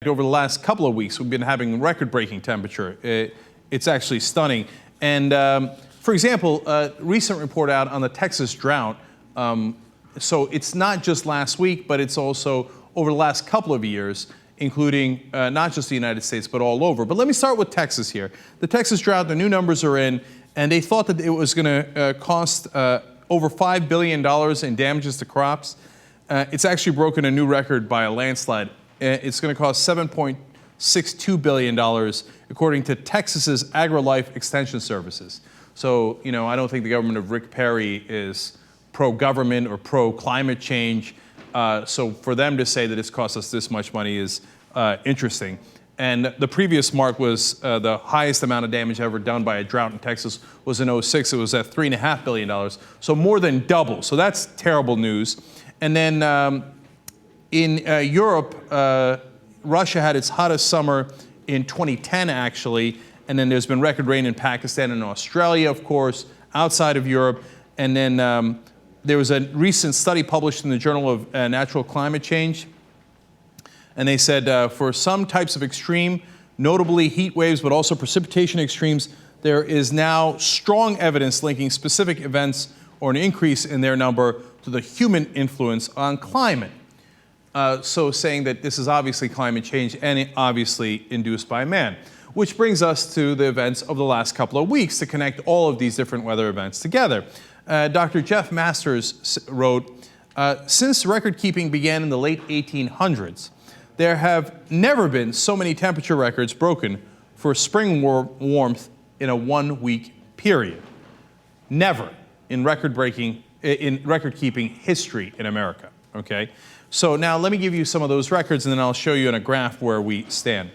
over the last couple of weeks, we've been having record-breaking temperature. It's actually stunning. And for example, a recent report out on the Texas drought. So it's not just last week, but it's also over the last couple of years, including not just the United States, but all over. But let me start with Texas here. The Texas drought, the new numbers are in, and they thought that it was going to cost over $5 billion in damages to crops. It's actually broken a new record by a landslide. It's going to cost $7.62 billion, according to Texas's AgriLife Extension Services. So, you know, I don't think the government of Rick Perry is pro-government or pro-climate change. So for them to say that it's cost us this much money is interesting. And the previous mark was the highest amount of damage ever done by a drought in Texas was in 2006. It was at $3.5 billion, so more than double. So that's terrible news. And then in Europe, Russia had its hottest summer in 2010, actually. And then there's been record rain in Pakistan and Australia, of course, outside of Europe. And then there was a recent study published in the Journal of Natural Climate Change. And they said for some types of extreme, notably heat waves, but also precipitation extremes, there is now strong evidence linking specific events or an increase in their number to the human influence on climate. So saying that this is obviously climate change and obviously induced by man. Which brings us to the events of the last couple of weeks to connect all of these different weather events together. Dr. Jeff Masters wrote, since record keeping began in the late 1800s, there have never been so many temperature records broken for spring warmth in a 1 week period. Never in record-keeping history in America, okay? So now let me give you some of those records and then I'll show you in a graph where we stand.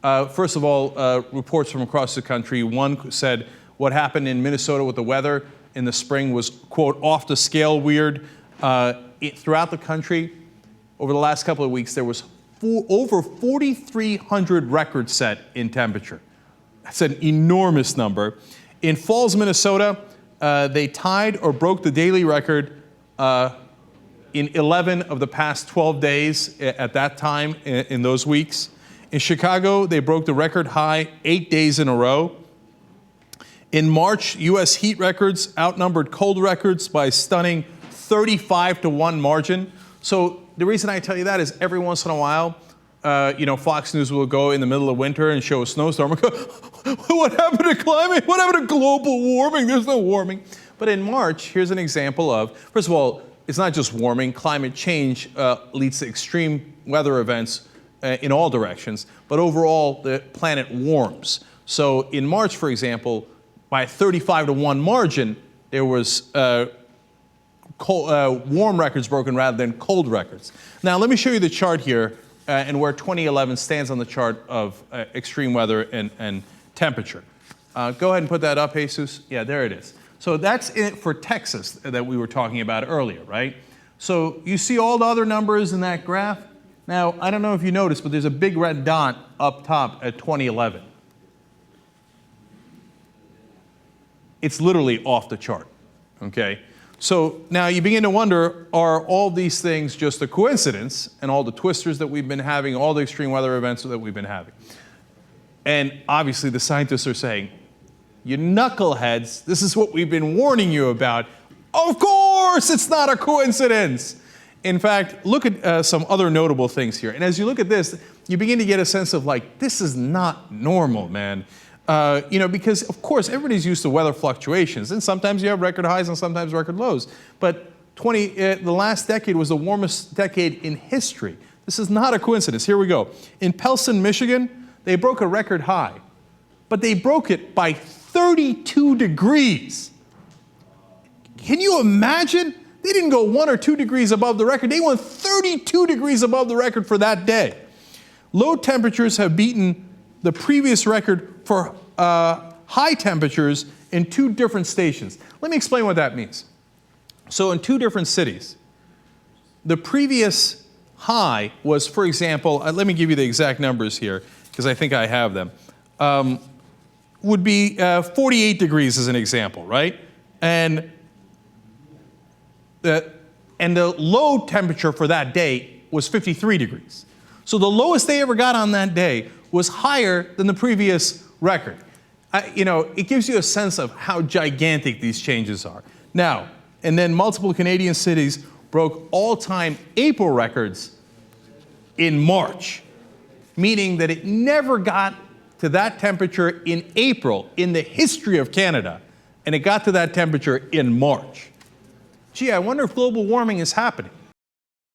First of all, reports from across the country. One said what happened in Minnesota with the weather in the spring was, quote, off the scale weird. Throughout the country, over the last couple of weeks, there was over 4,300 records set in temperature. That's an enormous number. In Falls, Minnesota, they tied or broke the daily record in 11 of the past 12 days at that time in those weeks. In Chicago, they broke the record high 8 days in a row. In March, U.S. heat records outnumbered cold records by a stunning 35-1 margin. So the reason I tell you that is every once in a while, you know, Fox News will go in the middle of winter and show a snowstorm and go, what happened to climate? What happened to global warming? There's no warming. But in March, here's an example of, first of all, it's not just warming. Climate change leads to extreme weather events in all directions. But overall, the planet warms. So in March, for example, by a 35-1 margin, there was warm records broken rather than cold records. Now, let me show you the chart here and where 2011 stands on the chart of extreme weather and temperature. Go ahead and put that up, Jesus. Yeah, there it is. So that's it for Texas that we were talking about earlier, right? So you see all the other numbers in that graph? Now, I don't know if you noticed, but there's a big red dot up top at 2011. It's literally off the chart, okay? So now you begin to wonder, are all these things just a coincidence and all the twisters that we've been having, all the extreme weather events that we've been having? And obviously the scientists are saying, you knuckleheads, this is what we've been warning you about. Of course it's not a coincidence. In fact, look at some other notable things here. And as you look at this, you begin to get a sense of like, this is not normal, man. You know, because of course everybody's used to weather fluctuations, and sometimes you have record highs and sometimes record lows. But the last decade was the warmest decade in history. This is not a coincidence. Here we go. In Pelson, Michigan, they broke a record high, but they broke it by 32 degrees. Can you imagine? They didn't go 1 or 2 degrees above the record. They went 32 degrees above the record for that day. Low temperatures have beaten the previous record for high temperatures in 2 different stations. Let me explain what that means. So in 2 different cities, the previous high was, for example, let me give you the exact numbers here because I think I have them, would be 48 degrees as an example, right? And the low temperature for that day was 53 degrees. So the lowest they ever got on that day was higher than the previous record. It gives you a sense of how gigantic these changes are. Now, and then multiple Canadian cities broke all-time April records in March, meaning that it never got to that temperature in April in the history of Canada, and it got to that temperature in March. Gee, I wonder if global warming is happening.